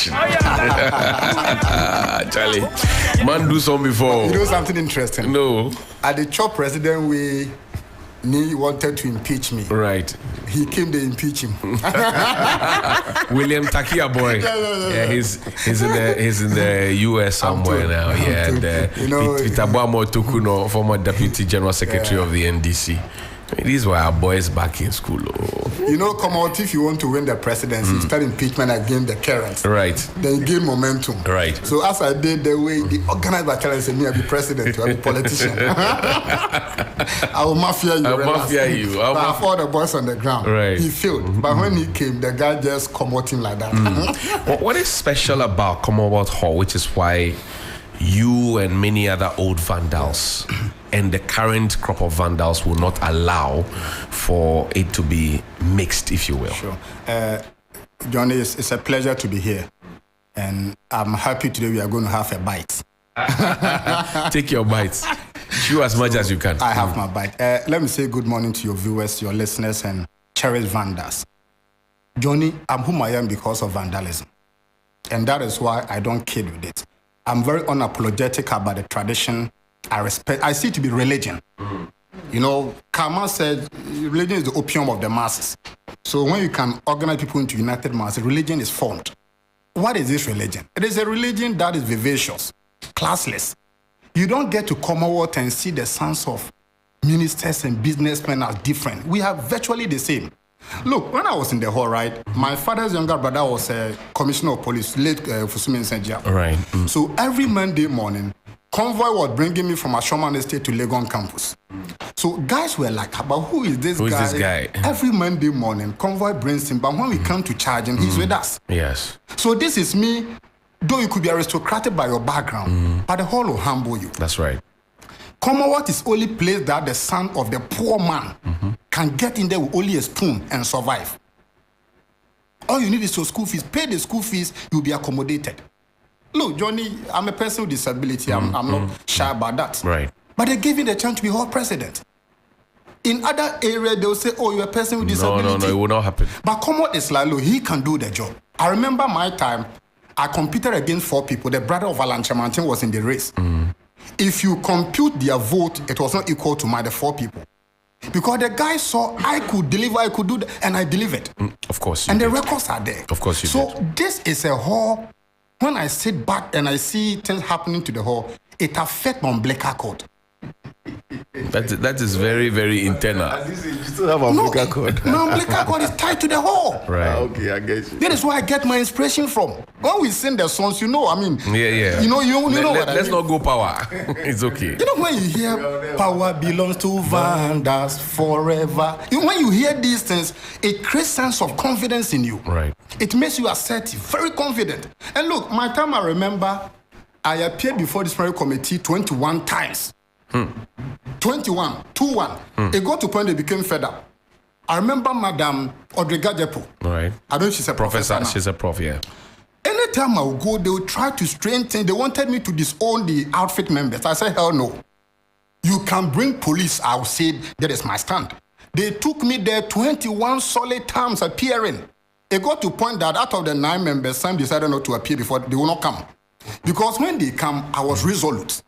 election. Charlie, man, do some before. You know something interesting? No. At the CHOP president, he wanted to impeach me. Right. He came to impeach him. William Takyi boy. Yeah, he's in the US somewhere now. Yeah, and Peter Boamo Tokuno, former Deputy General Secretary of the NDC. These were our boys back in school. You know, Commonwealth, if you want to win the presidency, you start impeachment against the current. Right. Then you gain momentum. Right. So as I did the way the organized by challenge said me, I'll be president, I'll be politician. I will mafia you. I'll mafia you. But I have all the boys on the ground. Right. He failed. But when he came, the guy just promoted him like that. What is special about Commonwealth Hall, which is why you and many other old vandals and the current crop of vandals will not allow for it to be mixed, if you will? Sure. Johnnie, it's a pleasure to be here. And I'm happy today we are going to have a bite. Take your bites. Chew as much as you can. I have my bite. Let me say good morning to your viewers, your listeners, and cherished vandals. Johnnie, I'm whom I am because of vandalism. And that is why I don't kid with it. I'm very unapologetic about the tradition. I see it to be religion. You know, Karma said religion is the opium of the masses. So when you can organize people into united masses, religion is formed. What is this religion? It is a religion that is vivacious, classless. You don't get to Commonwealth and see the sons of ministers and businessmen as different. We are virtually the same. Look, when I was in the hall, right, my father's younger brother was a commissioner of police, late Fusumi Nsenja. Right. So every Monday morning, convoy was bringing me from Ashoman Estate to Legon campus. So guys were like, but who is this guy? Who is this guy? Every Monday morning, convoy brings him, but when we come to charge him, he's with us. Yes. So this is me, though you could be aristocratic by your background, but the hall will humble you. That's right. Commonwealth is only place that the son of the poor man can get in there with only a spoon and survive. All you need is your school fees. Pay the school fees, you'll be accommodated. Look, Johnnie, I'm a person with disability. I'm not shy about that. Right. But they gave me the chance to be hall president. In other areas, they'll say, oh, you're a person with disability. No, it will not happen. But Commonwealth is like, look, he can do the job. I remember my time, I competed against 4 people. The brother of Alan Chamantin was in the race. If you compute their vote, it was not equal to the 4 people. Because the guy saw I could deliver, I could do that, and I delivered. Of course. And the records are there. Of course you did. So this is a hall. When I sit back and I see things happening to the hall, it affects my umbilical cord. That is very, very internal. You still have umbilical cord. My umbilical cord is tied to the hall. Right. Okay, I get you. That is where I get my inspiration from. When we sing the songs, Yeah. You know what I mean? Let's not go power. It's okay. You know when you hear power belongs to Vandas forever. When you hear these things, it creates sense of confidence in you. Right. It makes you assertive, very confident. And look, my time I remember, I appeared before this primary committee 21 times. 21, 2-1. It got to point they became fed up. I remember Madam Oduro Takyi. Right. I know she's a professor now. She's a prof, yeah. Anytime I would go, they would try to strengthen. They wanted me to disown the outfit members. I said, hell no. You can bring police. I said, that is my stand. They took me there 21 solid times appearing. It got to point that out of the 9 members, some decided not to appear before they will not come. Because when they come, I was resolute,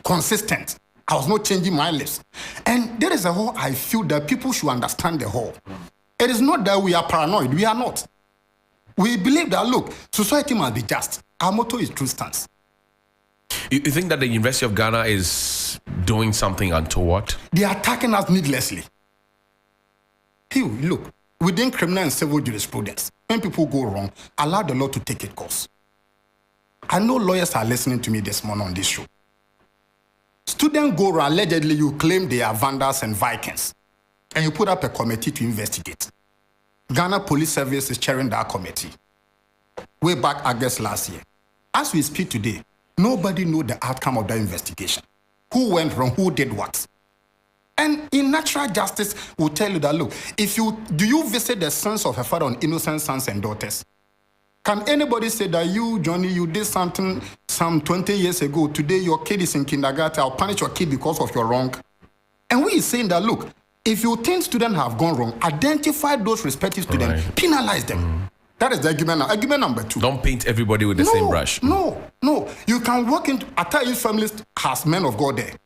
consistent. I was not changing my lips. And there is a whole, I feel that people should understand the whole. It is not that we are paranoid. We are not. We believe that, look, society must be just. Our motto is true stance. You think that the University of Ghana is doing something untoward? They are attacking us needlessly. Hey, look, within criminal and civil jurisprudence, when people go wrong, allow the law to take its course. I know lawyers are listening to me this morning on this show. Students go wrong, allegedly you claim they are vandals and Vikings, and you put up a committee to investigate. Ghana Police Service is chairing that committee. Way back August last year. As we speak today, nobody knows the outcome of that investigation. Who went wrong, who did what. And in natural justice, will tell you that, look, do you visit the sons of a father on innocent sons and daughters? Can anybody say that you, Johnnie, you did something some 20 years ago, today your kid is in kindergarten, I'll punish your kid because of your wrong? And we are saying that, look, if you think students have gone wrong, identify those respective students, penalize them. That is the argument. Argument number 2. Don't paint everybody with the same brush. No. You can walk into Atayi's family has men of God there.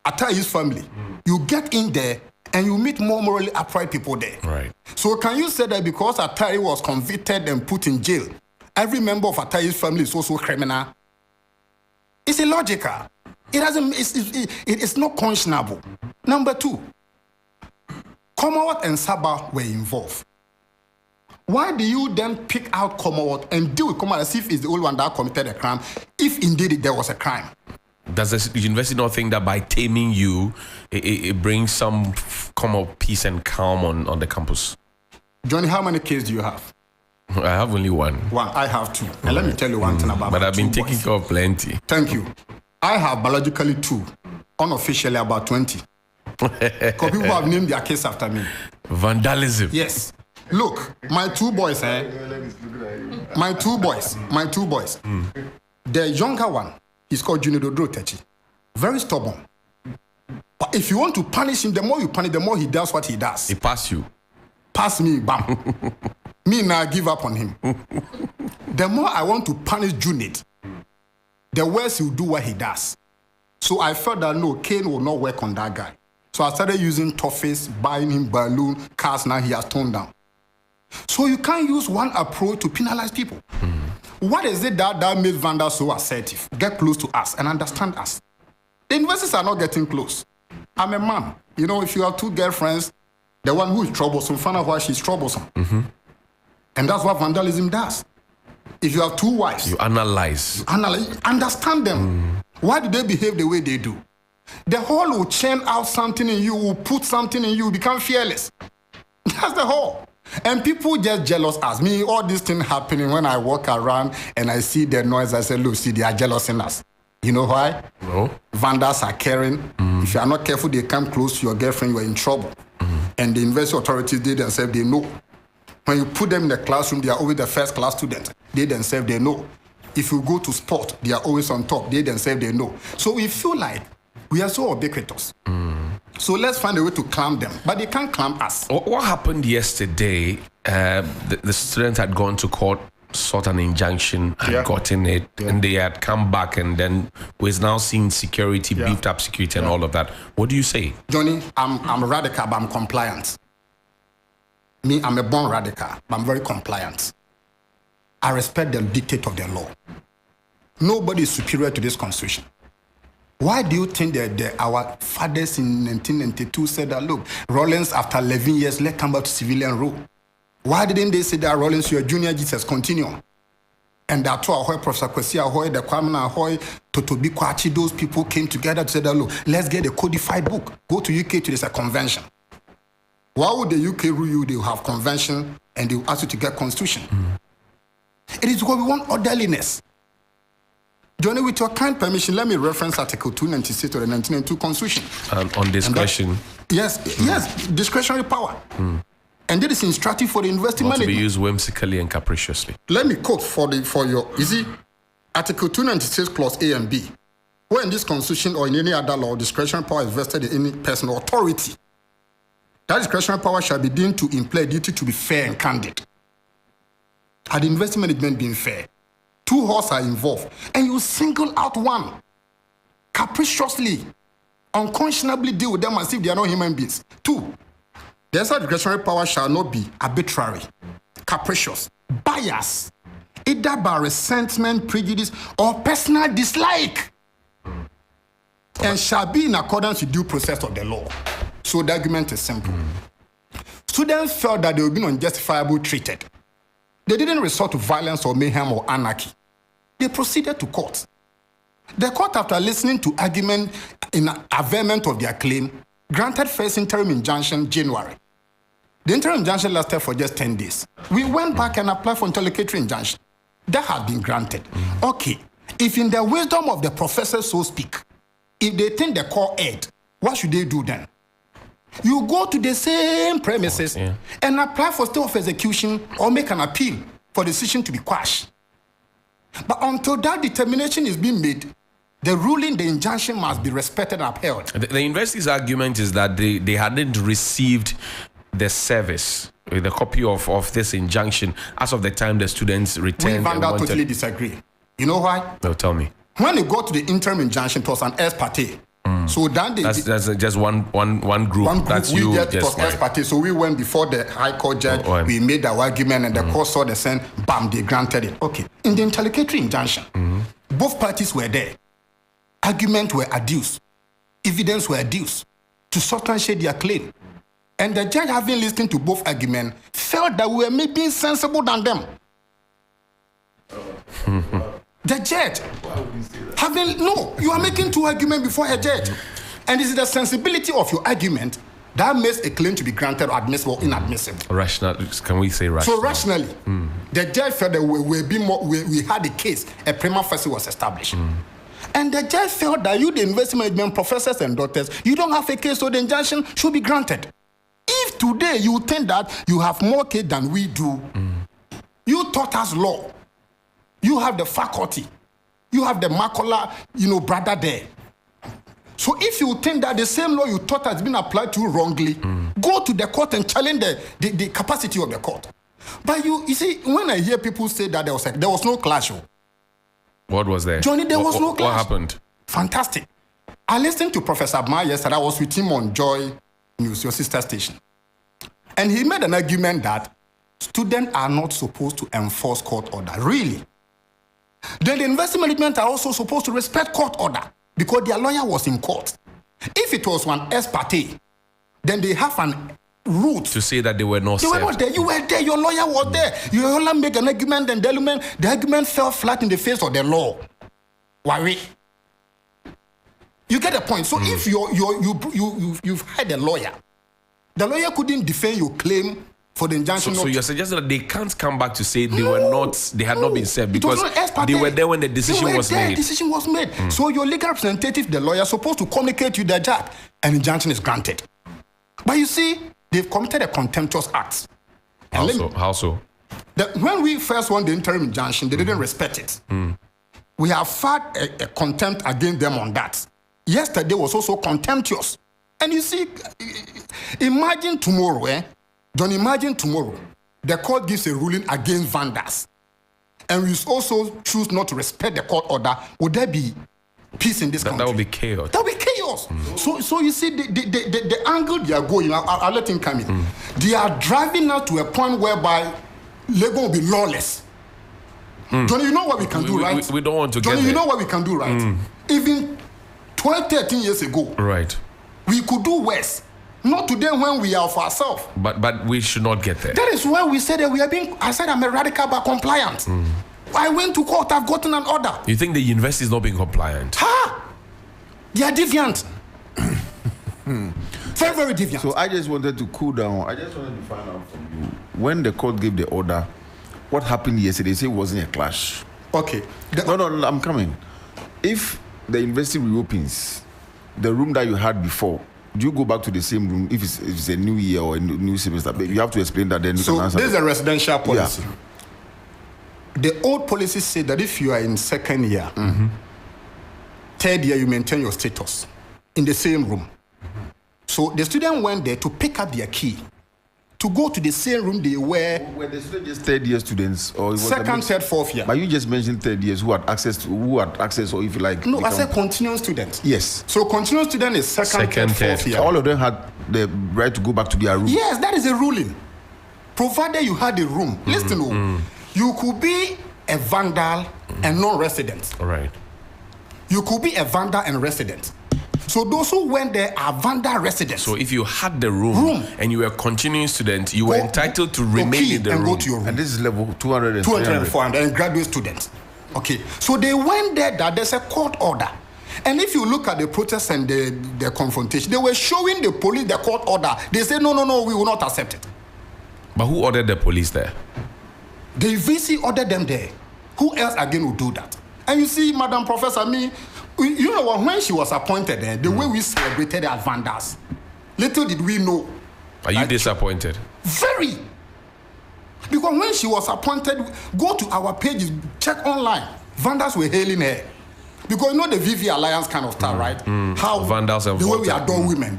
Atayi's family. You get in there and you meet more morally upright people there. Right. So can you say that because Atayi was convicted and put in jail, every member of Atayi's family is also criminal? It's illogical. It's not conscionable. Number 2, Commonwealth and Saba were involved. Why do you then pick out Commonwealth and deal with Commonwealth as if it's the only one that committed a crime, if indeed there was a crime? Does the university not think that by taming you, it brings some form of peace and calm on the campus? Johnny, how many cases do you have? I have only one. I have 2. And let me tell you one thing about But I've been 2 taking boys. care of plenty. Thank you. I have biologically 2, unofficially about 20. Because people have named their case after me. Vandalism. Yes. Look, my 2 boys, My two boys. The younger one, he's called Johnnie Oduro Takyi. Very stubborn. But if you want to punish him, the more you punish, the more he does what he does. He pass you. Pass me, bam. Me now give up on him. The more I want to punish Johnnie, the worse he'll do what he does. So I felt that no, Cain will not work on that guy. So I started using toffees, buying him balloon, cars now he has toned down. So you can't use one approach to penalize people. What is it that made Vanda so assertive? Get close to us and understand us. The universities are not getting close. I'm a man. You know, if you have 2 girlfriends, the one who is troublesome, find out why she's troublesome. And that's what vandalism does. If you have 2 wives, You analyze, understand them. Why do they behave the way they do? The whole will churn out something in you, will put something in you, become fearless. That's the whole. And people just jealous as me. All this thing happening when I walk around and I see the noise, I say, look, see, they are jealous in us. You know why? No. Vandals are caring. If you are not careful, they come close to your girlfriend, you are in trouble. And the university authorities, they themselves, they know. When you put them in the classroom, they are always the first class students. They themselves, they know. If you go to sport, they are always on top. They themselves, they know. So we feel like we are so ubiquitous. So let's find a way to clamp them. But they can't clamp us. What happened yesterday? The students had gone to court, sought an injunction, had gotten it, and they had come back, and then we're now seeing security, beefed up security, and all of that. What do you say? Johnny, I'm radical, but I'm compliant. Me, I'm a born radical, but I'm very compliant. I respect the dictate of the law. Nobody is superior to this constitution. Why do you think that our fathers in 1992 said that, look, Rawlings, after 11 years, let's come back to civilian rule? Why didn't they say that, Rawlings, your junior Jesus, continue? And that's why Professor Kwesi Ahoy, the Kwame Ahoy, Totobi Kwachi, those people came together to say that, look, let's get a codified book. Go to UK to there's a convention. Why would the UK rule you? They will have convention and they will ask you to get constitution. It is because we want orderliness. Johnny, with your kind permission, let me reference Article 296 of the 1992 Constitution. On discretion. Yes, discretionary power. And that is instructive for the university Not management. to be used whimsically and capriciously. Let me quote for your, you see, Article 296 clause A and B. Where in this Constitution or in any other law, discretionary power is vested in any personal authority. That discretionary power shall be deemed to imply duty to be fair and candid. Had the university management been fair? 2 horses are involved, and you single out one, capriciously, unconscionably deal with them as if they are not human beings. 2, the exercise of discretionary power shall not be arbitrary, capricious, biased, either by resentment, prejudice, or personal dislike, and shall be in accordance with due process of the law. So the argument is simple. Students felt that they were being unjustifiably treated. They didn't resort to violence or mayhem or anarchy. They proceeded to court. The court, after listening to argument in averment of their claim, granted first interim injunction January. The interim injunction lasted for just 10 days. We went back and applied for interlocutory injunction. That has been granted. Okay, if in the wisdom of the professors so speak, if they think the court erred, what should they do then? You go to the same premises and apply for stay of execution or make an appeal for the decision to be quashed. But until that determination is being made, the ruling, the injunction must be respected and upheld. The university's argument is that they hadn't received the service with a copy of this injunction as of the time the students returned? We Vanda totally disagree. You know why? No, tell me. When they got to the interim injunction, it was an ex parte. So then that's just one group. That's we you. Just it was ex parte. So we went before the High Court judge. We made our argument, and the court saw the same. Bam, they granted it. Okay. In the interlocutory injunction, both parties were there. Arguments were adduced. Evidence were adduced to substantiate their claim. And the judge, having listened to both arguments, felt that we were maybe sensible than them. The judge, you are making two arguments before a judge. And it is the sensibility of your argument that makes a claim to be granted or admissible or inadmissible. Rational, can we say rational? So rationally, the judge felt that we had a case, a prima facie was established. And the judge felt that you, the investment management professors and doctors, you don't have a case, so the injunction should be granted. If today you think that you have more case than we do, you taught us law. You have the faculty. You have the Makola, brother there. So if you think that the same law you taught has been applied to you wrongly, go to the court and challenge the capacity of the court. But you see, when I hear people say that there was no clash. What was there? Johnny, there was no clash. What happened? Fantastic. I listened to Professor Abma yesterday. I was with him on Joy News, your sister station. And he made an argument that students are not supposed to enforce court order. Really? Then the investment management are also supposed to respect court order because their lawyer was in court. If it was one ex parte, then they have an route to say that they were not served. They were not there. You were there. Your lawyer was there. You only make an argument, and the argument fell flat in the face of the law. Why? You get the point. So if you've had a lawyer, the lawyer couldn't defend your claim for the injunction. So you're suggesting that they can't come back to say they had not been served because they were there when the decision was made. The decision was made. So your legal representative, the lawyer, is supposed to communicate with the judge, and injunction is granted. But you see, they've committed a contemptuous act. How so? When we first won the interim injunction, they didn't respect it. We have filed a contempt against them on that. Yesterday was also contemptuous. And you see, imagine tomorrow, Don't imagine tomorrow, the court gives a ruling against Vandas, and we also choose not to respect the court order. Would there be peace in this country? That would be chaos. That would be chaos. So you see, the angle they are going, I'll let him come in. They are driving us to a point whereby Lagos will be lawless. Johnny, you know what we can do, right? We don't want to Johnny, get there. you know what we can do, right? Even 12, 13 years ago, right, we could do worse. Not today when we are for ourselves. But we should not get there. That is why we said that we are being, I said I'm a radical but compliant. I went to court, I've gotten an order. You think the university is not being compliant? They are deviant. Very, very deviant. So I just wanted to cool down. I just wanted to find out from you, when the court gave the order, what happened yesterday? They say it wasn't a clash. Okay. No, I'm coming. If the university reopens, the room that you had before, do you go back to the same room if it's a new year or a new semester? But you have to explain that, then you can answer. So this is a residential policy. Yeah. The old policy said that if you are in second year, third year, you maintain your status in the same room. So the student went there to pick up their key to go to the same room they were. Were the students just third year students or second, third, fourth year? But you just mentioned third years who had access, or if you like. No, I said continuing students. Yes. So continuing student is second, third, fourth year. All of them had the right to go back to their room. Yes, that is a ruling. Provided you had a room. Listen, you could be a vandal and non-resident. All right. You could be a vandal and resident. So those who went there are vandal residents. So if you had the room and you were a continuing student, you were entitled to remain in the room. Go to your room. And this is level 200 and 200 and 400 and graduate students. Okay. So they went there that there's a court order. And if you look at the protests and the confrontation, they were showing the police the court order. They said, no, we will not accept it. But who ordered the police there? The VC ordered them there. Who else again would do that? And you see, Madam Professor, you know what, when she was appointed there, the way we celebrated at Vandas, little did we know. Are you disappointed? Very. Because when she was appointed, go to our pages, check online. Vandas were hailing her. Because you know the VV Alliance kind of style, right? How Vandals and the way we adore women.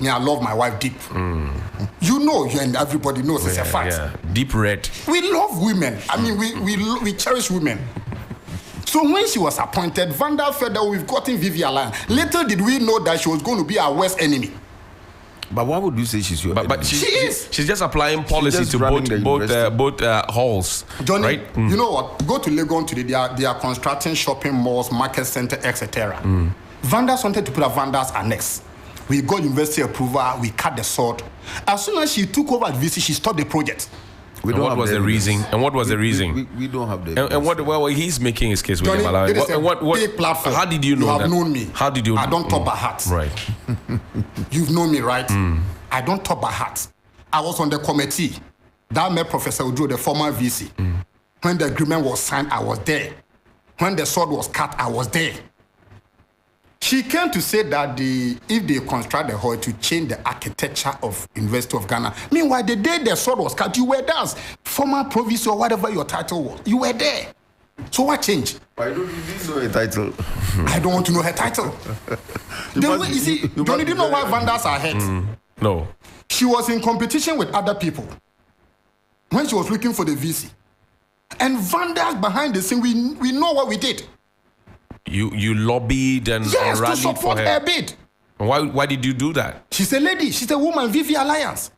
Me, I love my wife deep. You know, you and everybody knows it's a fact. Yeah. Deep red. We love women. I mean, we cherish women. So when she was appointed, Vanda felt that we've gotten Vivi Alliance. Little did we know that she was going to be our worst enemy. But why would you say she's your enemy? But she is. She's just applying policy to both halls. Johnnie, right? You know what? Go to Legon today. They are constructing shopping malls, market center, etc. Vandas wanted to put a Vandas annex. We got university approval. We cut the sword. As soon as she took over at VC, she stopped the project. What was the reason? And what was the reason? We don't have the and what? Well, he's making his case with Johnnie, him. What big platform. How did you know You that? have known me. How did you? I don't talk by heart. Right. You've known me, right? I don't talk by heart. I was on the committee that met Professor Oduro, the former VC. When the agreement was signed, I was there. When the sword was cut, I was there. She came to say that if they construct the hall to change the architecture of University of Ghana. Meanwhile, the day the sword was cut, you were there as former provisor or whatever your title was. You were there. So what changed? I don't even know her title. I don't want to know her title. You see, Johnnie, do you know why Vandas are hurt? No. She was in competition with other people when she was looking for the VC. And Vandas behind the scene, we know what we did. You lobbied and yes, rallied to support for her. her bid. Why did you do that? She's a lady. She's a woman. Vivi Alliance.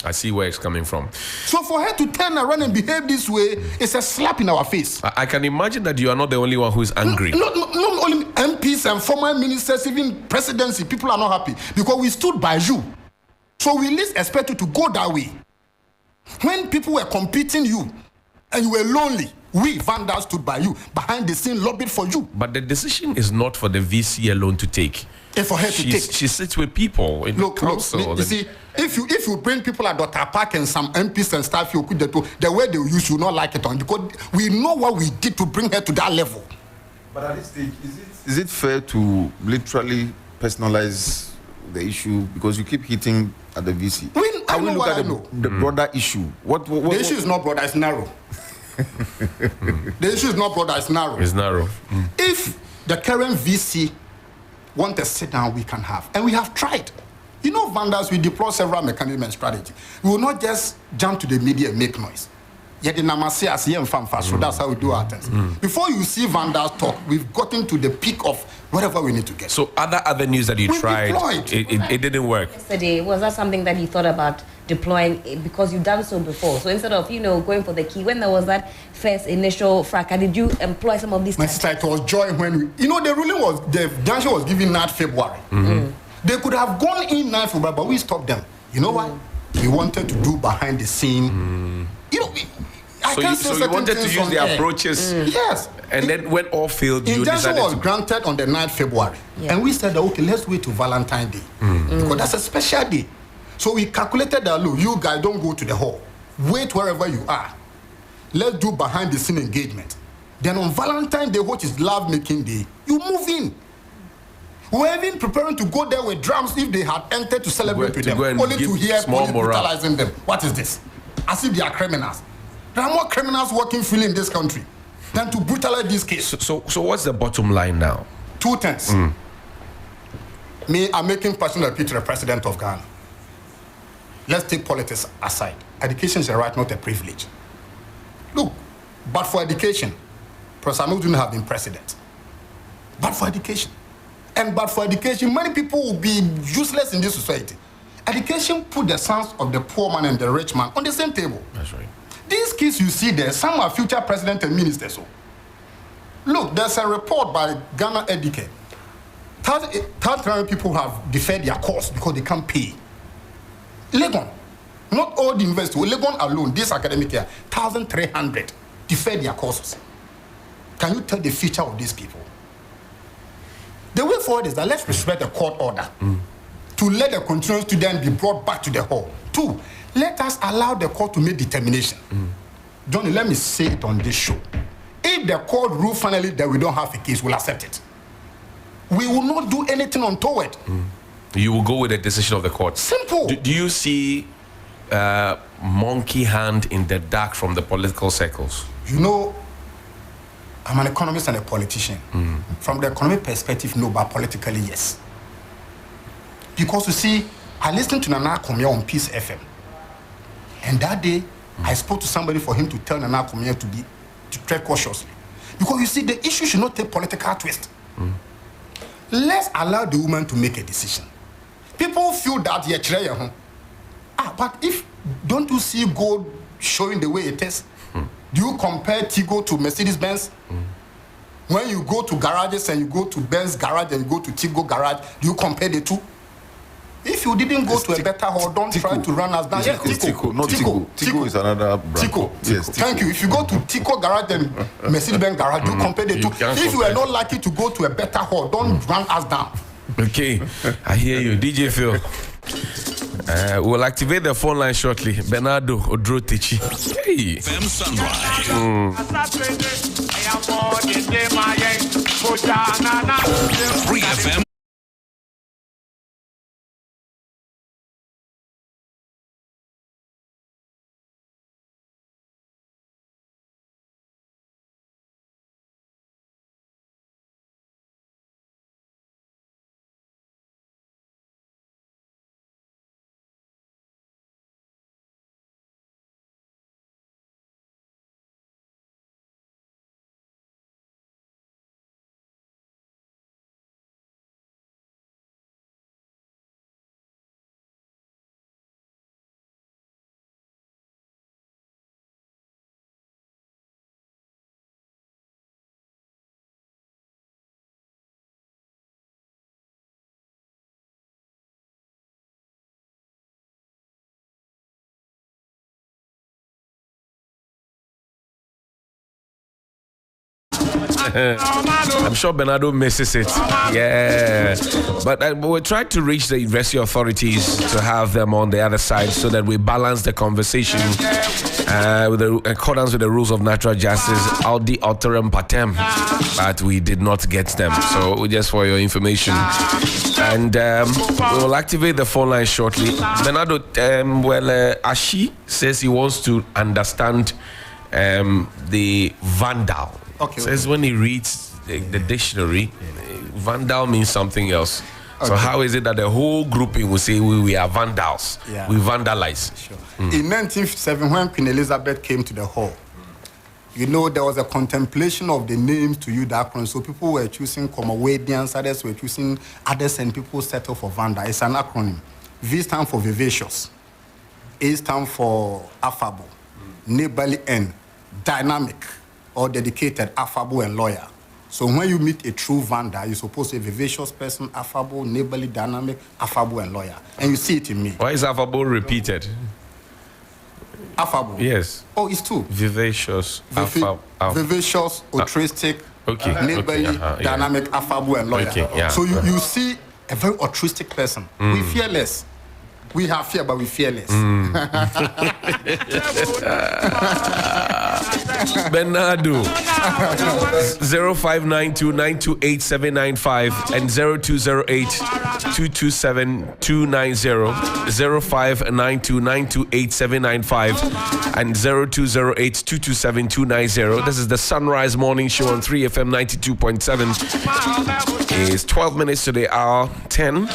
I see where it's coming from. So for her to turn around and behave this way, it's a slap in our face. I can imagine that you are not the only one who is angry. Not only MPs and former ministers, even presidency, people are not happy because we stood by you. So we least expect you to go that way. When people were competing you and you were lonely, we, Vanda, stood by you, behind the scene, lobbied for you. But the decision is not for the VC alone to take. And for her to take. She sits with people in the council. You see, if you bring people at Dr. Park and some MPs and stuff, the way they use you not like it on because we know what we did to bring her to that level. But at this stage, is it fair to literally personalize the issue because you keep hitting at the VC? I know what I know. The broader issue. The issue is not broader, it's narrow. The issue is not broader, it's narrow. It's narrow. If the current VC want to sit down, we can have. And we have tried. You know, Vandas, we deploy several mechanisms and strategy. We will not just jump to the media and make noise. Yet in Namase, so that's how we do our things. Before you see Vandas talk, we've gotten to the peak of whatever we need to get. So other avenues that you tried, it didn't work. Yesterday, was that something that you thought about deploying because you've done so before? So instead of, going for the key, when there was that first initial fracas, did you employ some of these? My sister, it was joy when the ruling was, the dungeon was given 9th February. They could have gone in 9th February, but we stopped them. You know why? We wanted to do behind the scene. So you wanted to use the approaches. Yes. And then when all failed, you injunction decided was granted on the 9th February. Yeah. And we said, okay, let's wait to Valentine's Day. Because that's a special day. So we calculated that, look, you guys don't go to the hall. Wait wherever you are. Let's do behind the scene engagement. Then on Valentine's Day, which is love making day, you move in. We're even preparing to go there with drums if they had entered to celebrate with them. Only to hear police brutalizing them. What is this? As if they are criminals. There are more criminals working freely in this country than to brutalize this case. So what's the bottom line now? 2 things. Me, I'm making personal appeal to the president of Ghana. Let's take politics aside. Education is a right, not a privilege. Look, but for education, Professor Anu wouldn't have been president. But for education. And but for education, many people will be useless in this society. Education put the sons of the poor man and the rich man on the same table. That's right. These kids you see there, some are future president and ministers. Look, there's a report by Ghana Educate. 30 people have deferred their course because they can't pay. Legon, not all the universities, Legon alone, this academic year, 1,300 deferred their courses. Can you tell the future of these people? The way forward is that let's respect the court order to let the continuing student be brought back to the hall. 2, let us allow the court to make determination. Johnnie, let me say it on this show. If the court rule finally that we don't have a case, we'll accept it. We will not do anything untoward. You will go with the decision of the court. Simple. Do you see monkey hand in the dark from the political circles? You know, I'm an economist and a politician. From the economic perspective, no, but politically, yes. Because you see, I listened to Nana Akomia on Peace FM. And that day, I spoke to somebody for him to tell Nana Akomia to tread cautiously. Because you see, the issue should not take political twist. Let's allow the woman to make a decision. People feel that but if don't you see gold showing the way it is? Do you compare Tigo to Mercedes-Benz? When you go to garages and you go to Benz garage and you go to Tigo garage, do you compare the two? If you didn't go to a better hall, don't try to run us down. Yes, Tico, not Tico. Tico is another brand. Tico. Yes, Tico. Thank you. If you go to Tico garage and Mercedes-Benz garage, do you compare the two? If you are not likely to go to a better hall, don't run us down. Okay, I hear you. DJ Phil. We'll activate the phone line shortly. Bernardo Oduro Takyi. Hey. FM Sunrise. Free FM. I'm sure Bernardo misses it. Yeah. But we tried to reach the university authorities to have them on the other side so that we balance the conversation in accordance with the rules of natural justice, audi alteram patem. But we did not get them. So just for your information. And we will activate the phone line shortly. Bernardo, Ashi says he wants to understand the vandal. Okay. Says when he reads the dictionary, vandal means something else. Okay. So how is it that the whole grouping will say we are vandals? Yeah. We vandalize. Sure. In 1957, when Queen Elizabeth came to the hall, you know, there was a contemplation of the names to use the acronym. So people were choosing Commonwealthians, others were choosing others, and people settled for Vanda. It's an acronym. V stands for vivacious. A stands for affable. Neighborly and dynamic or dedicated, affable and loyal. So when you meet a true Vanda, you're supposed to be a vivacious person, affable, neighborly, dynamic, affable and loyal. And you see it in me. Why is affable repeated? Affable? Yes. Oh, it's two. Vivacious, vivacious, altruistic, neighborly, dynamic, affable and loyal. Okay, yeah. So you see a very altruistic person. We fearless. We have fear, but we fearless. Bernardo, 0592928795 and 0208227290, 0592928795 and 0208227290. This is the Sunrise Morning Show on 3FM 92.7. It's 12 minutes to the hour 10.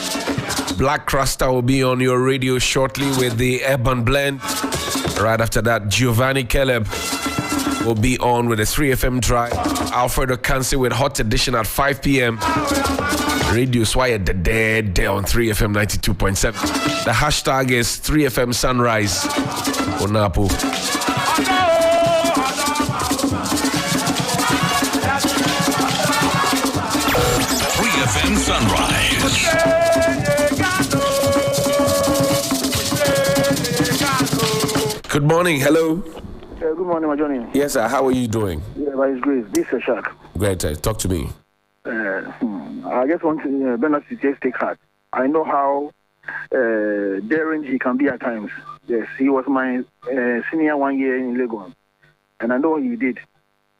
Black Crasta will be on your radio shortly with the Urban Blend. Right after that, Giovanni Caleb will be on with the 3FM Drive. Alfredo Kansi with Hot Edition at 5 p.m. Radio Swire the Dead on 3FM 92.7. The hashtag is 3FM Sunrise. Onapo. 3FM Sunrise. Good morning. Hello. Good morning, my Johnnie. Yes, sir. How are you doing? Yeah, by His grace. This is a shark. Great. Talk to me. I just want to Bernard to just take heart. I know how daring he can be at times. Yes, he was my senior 1 year in Lagos, and I know he did.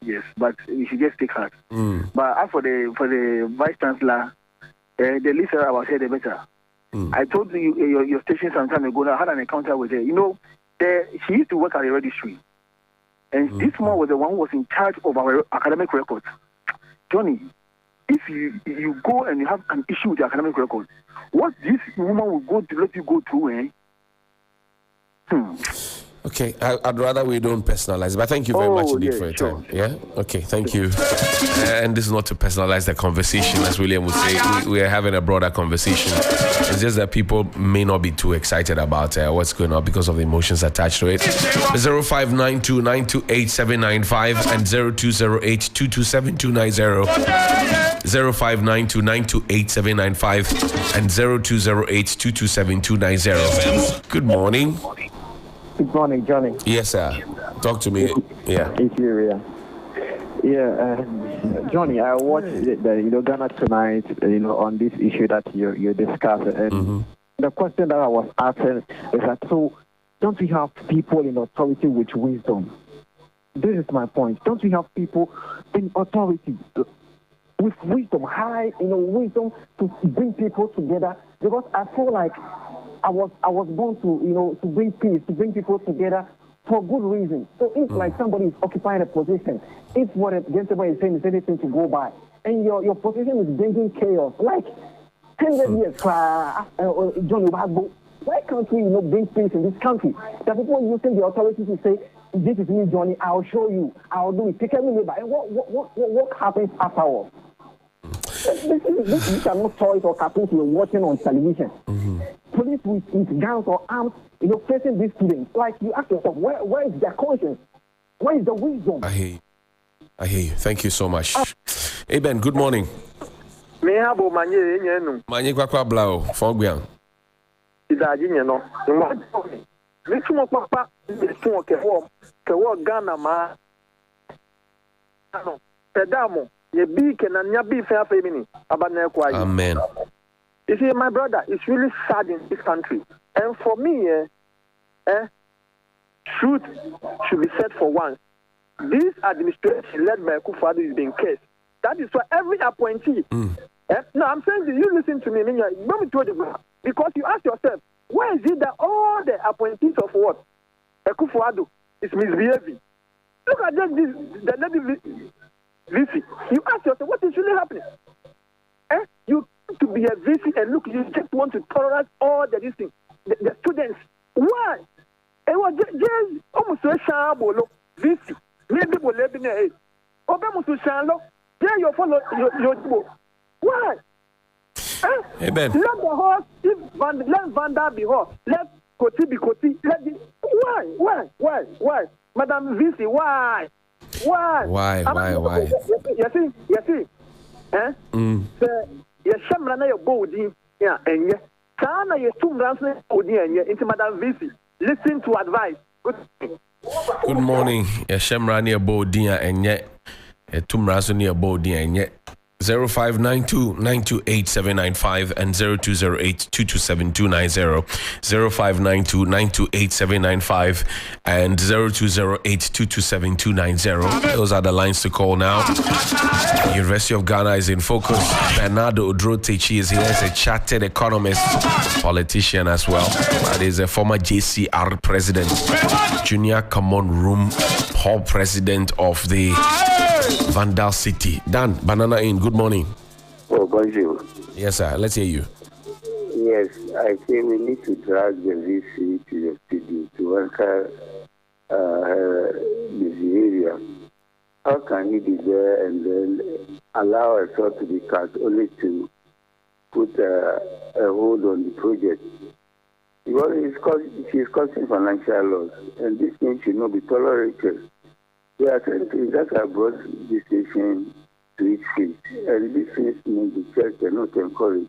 Yes, but you should just take heart. But as for the vice chancellor, the least I was here, the better. I told you your station some time ago. I had an encounter with her. You know, she used to work at the registry, and this one was the one who was in charge of our academic records. Johnnie, if you go and you have an issue with your academic record, what this woman will go to let you go through, Okay, I'd rather we don't personalize, but thank you very much indeed for your time. Yeah? Okay, thank you. And this is not to personalize the conversation, as William would say. We are having a broader conversation. It's just that people may not be too excited about what's going on because of the emotions attached to it. 0592928795 and 0208227290. 0592928795 and 0208227290. Good morning. Good morning, Johnny. Yes, sir. Talk to me. Yeah. It's you, Johnny, I watched the Ghana tonight, on this issue that you discussed. And the question that I was asking is that, so don't we have people in authority with wisdom? This is my point. Don't we have people in authority with wisdom, high, wisdom to bring people together? Because I feel like I was born to bring peace, to bring people together for good reason. So if like somebody is occupying a position, if what a gentleman is saying is anything to go by, and your position is bringing chaos, like 100 years, Johnny, why can't we bring peace in this country? The people using the authority to say, this is me, Johnny, I'll show you, I'll do it, take me labor. And what happens afterwards? These are not toys or cartoons we're watching on television. Police with guns or arms, facing these students. Like, you ask yourself, where is their conscience? Where is the wisdom? I hear you. Thank you so much. Hey, Ben, good morning. Manye kwa blao, Fogbian. Amen. You see, my brother, it's really sad in this country. And for me, truth should be said for once. This administration led by Akufo-Addo is being cursed. That is why every appointee. No, I'm saying you listen to me. Let me tell you, because you ask yourself, why is it that all the appointees of what? Akufo-Addo is misbehaving? Look at just this, the lady VC. You ask yourself, what is really happening? You to be a VC and look, you just want to tolerate all the things, the students. Why? It was just almost a shamble. VC. Maybe we'll live in a Obemusu Shanlo. There you follow your why? Amen. Let the horse, let Vanda be horse. Let Koti be Koti. Let the why? Madam VC, why? Why? You see? Your shamra na your body, yeah, and yeah. Sana your two ransom body and yeah, into Madam VC. Listen to advice. Good morning. Your shamra na your body and yeah, your two ransom na your body and yeah. 0592928795 and 0208227290. 0592928795 and 0208227290. Those are the lines to call now. The University of Ghana is in focus. Bernardo Oduro Takyi is here as a chartered economist, politician as well. That is a former JCR President, Junior Commonwealth Hall President of the Vandal City. Dan, Banana Inn, good morning. Oh, bonjour. Yes, sir. Let's hear you. Yes, I think we need to drag the VC to the studio to anchor the behavior. How can he be there and then allow a sort to be cut only to put a hold on the project? Because she's causing financial loss, and this thing should not be tolerated. There are certain things that have brought this nation to its feet, and these things need the church cannot encourage.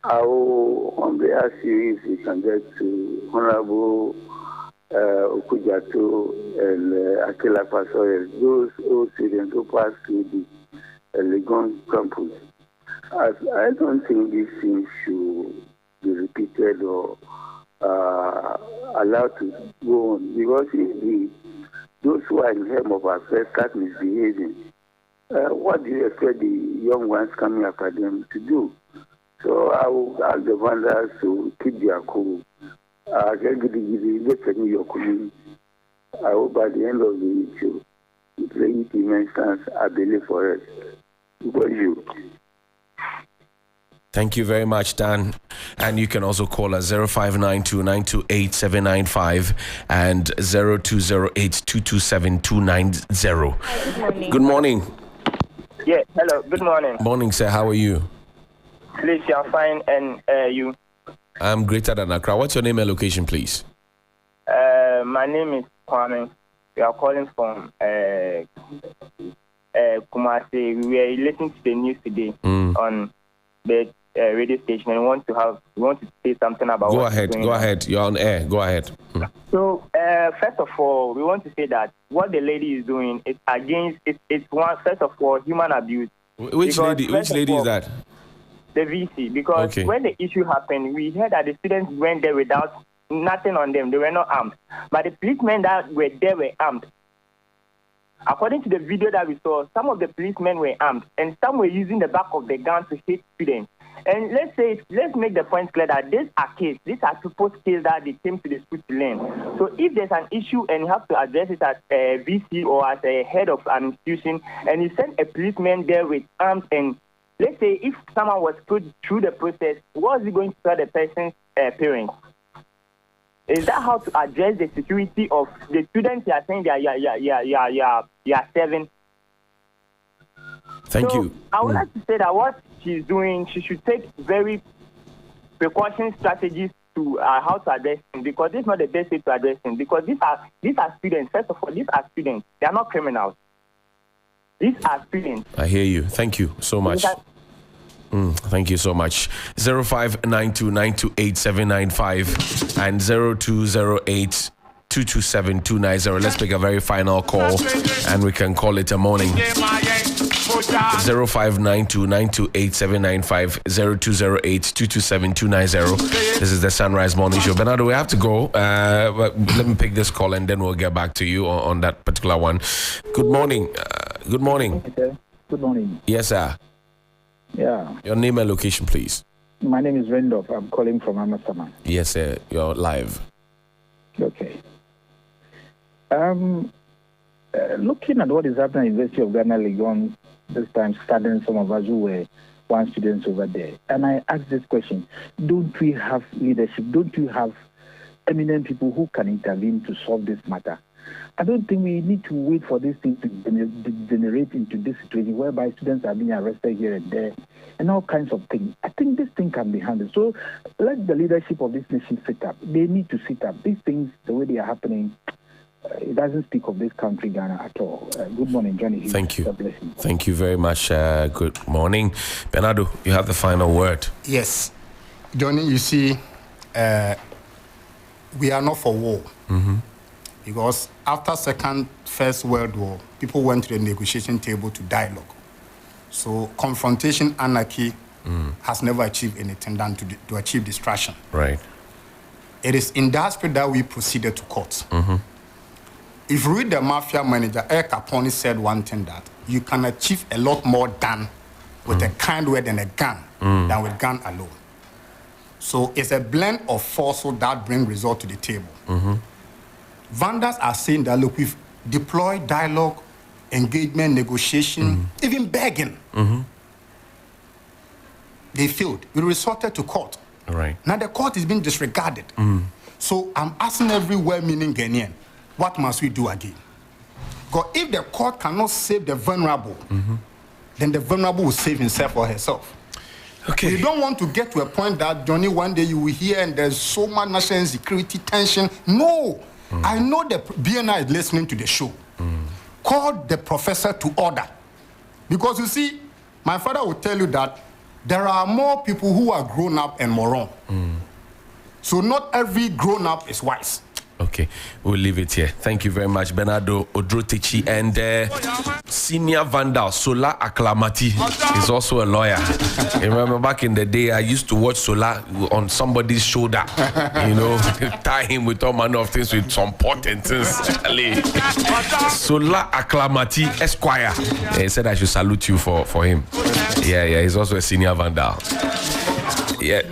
I will humbly ask you if we can get to Honorable Okujato and Akela Pasoye, those old students who passed through the Legon campus. I don't think these things should be repeated or allowed to go on, because if those who are in helm of affairs start misbehaving, what do you expect the young ones coming after them to do? So I will ask the vendors to keep their cool. I hope by the end of the issue, the implementations are belly for us. Because you. Thank you very much, Dan. And you can also call us 0592-928-795 and 0208-227-290. Good morning. Yeah, hello, good morning. Morning, sir. How are you? Please, I'm fine, and you? I'm greater than Accra. What's your name and location, please? My name is Kwame. We are calling from Kumasi. We are listening to the news today on the radio station, and we want to say something about. Go ahead. You're on air. Go ahead. So, first of all, we want to say that what the lady is doing is against. It's one, first of all, human abuse. Which lady is that? The VC, because when the issue happened, we heard that the students went there without nothing on them. They were not armed. But the policemen that were there were armed. According to the video that we saw, some of the policemen were armed, and some were using the back of the gun to hit students. And let's make the point clear that these are people's skills that they came to the school to learn. So if there's an issue and you have to address it as a VC or as a head of an institution, and you send a policeman there with arms, and let's say if someone was put through the process, what is he going to tell the person's parents? Is that how to address the security of the students you are saying you are serving? Thank you. I would like to say that what she's doing, she should take very precaution strategies to how to address him, because this is not the best way to address him, because these are students. First of all, these are students. They are not criminals. These are students. I hear you. Thank you so much. Thank you so much. 0592-928-795 and 0208-227-290. Let's make a very final call and we can call it a morning. 0592-928-795 0208-227-290. This is the Sunrise Morning Show. Bernardo, we have to go. But let me pick this call and then we'll get back to you on that particular one. Good morning. Good morning. Good morning. Yes, sir. Yeah. Your name and location, please. My name is Rendolph. I'm calling from Amasaman. Yes, sir. You're live. Okay. Looking at what is happening at the University of Ghana, Legon, this time studying some of us who were one students over there. And I asked this question, don't we have leadership? Don't we have eminent people who can intervene to solve this matter? I don't think we need to wait for this thing to degenerate into this situation whereby students are being arrested here and there and all kinds of things. I think this thing can be handled. So let the leadership of this nation sit up. They need to sit up. These things, the way they are happening, it doesn't speak of this country, Ghana, at all. Good morning, Johnnie. Hughes. Thank you. Thank you very much. Good morning. Bernardo, you have the final word. Yes. Johnnie, you see, we are not for war. Mm-hmm. Because after First World War, people went to the negotiation table to dialogue. So confrontation, anarchy has never achieved anything than to achieve distraction. Right. It is in that spirit that we proceeded to court. Mm-hmm. If you read the mafia manager, El Capone said one thing, that you can achieve a lot more done with a kind word and a gun than with gun alone. So it's a blend of forces that bring result to the table. Mm-hmm. Vandals are saying that, look, we've deployed dialogue, engagement, negotiation, even begging. Mm-hmm. They failed. We resorted to court. Right. Now the court is being disregarded. So I'm asking every well-meaning Ghanaian, what must we do again? Because if the court cannot save the vulnerable, then the vulnerable will save himself or herself. Okay. We don't want to get to a point that, Johnnie, one day you will hear and there's so much national security tension. No. I know the BNI is listening to the show. Call the professor to order. Because you see, my father will tell you that there are more people who are grown up and moron. So not every grown up is wise. Okay, we'll leave it here. Thank you very much, Bernardo, Oduro Takyi, and senior vandal Sola Aklamati is also a lawyer. Remember back in the day, I used to watch Sola on somebody's shoulder, tie him with all manner of things with some pot and things. Sola Aklamati Esquire. He said I should salute you for him. Yeah, he's also a senior vandal. Yeah.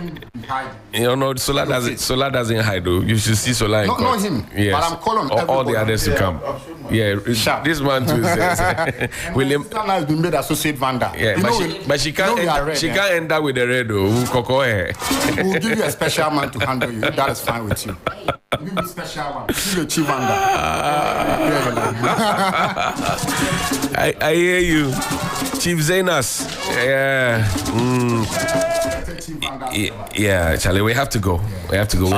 Sola doesn't hide though. You should see Sola in court. Not him, but I'm calling all the others to come. Yeah, this man too says William has been made associate vendor. Yeah, but she can't end up with the red. We'll give you a special man to handle you. That is fine with you. Give you a special one. Give you a chief vendor. I hear you, Chief Zenas. Yeah. Yeah, Charlie, we have to go. We have to go.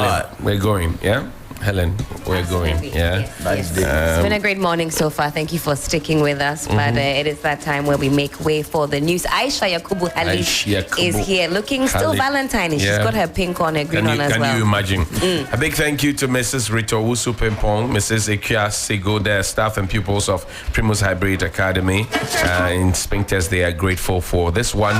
We're going. Yeah. Helen, we're going. Yeah. Yes. It's been a great morning so far. Thank you for sticking with us. But it is that time where we make way for the news. Aisha Yakubu Hali is here, looking still Valentine. Yeah. She's got her pink on, her green on as well. Can you imagine? A big thank you to Mrs. Rito Wusu Pimpong, Mrs. Ikia Sigo, the staff and pupils of Primus Hybrid Academy. In Spinktest, they are grateful for this one.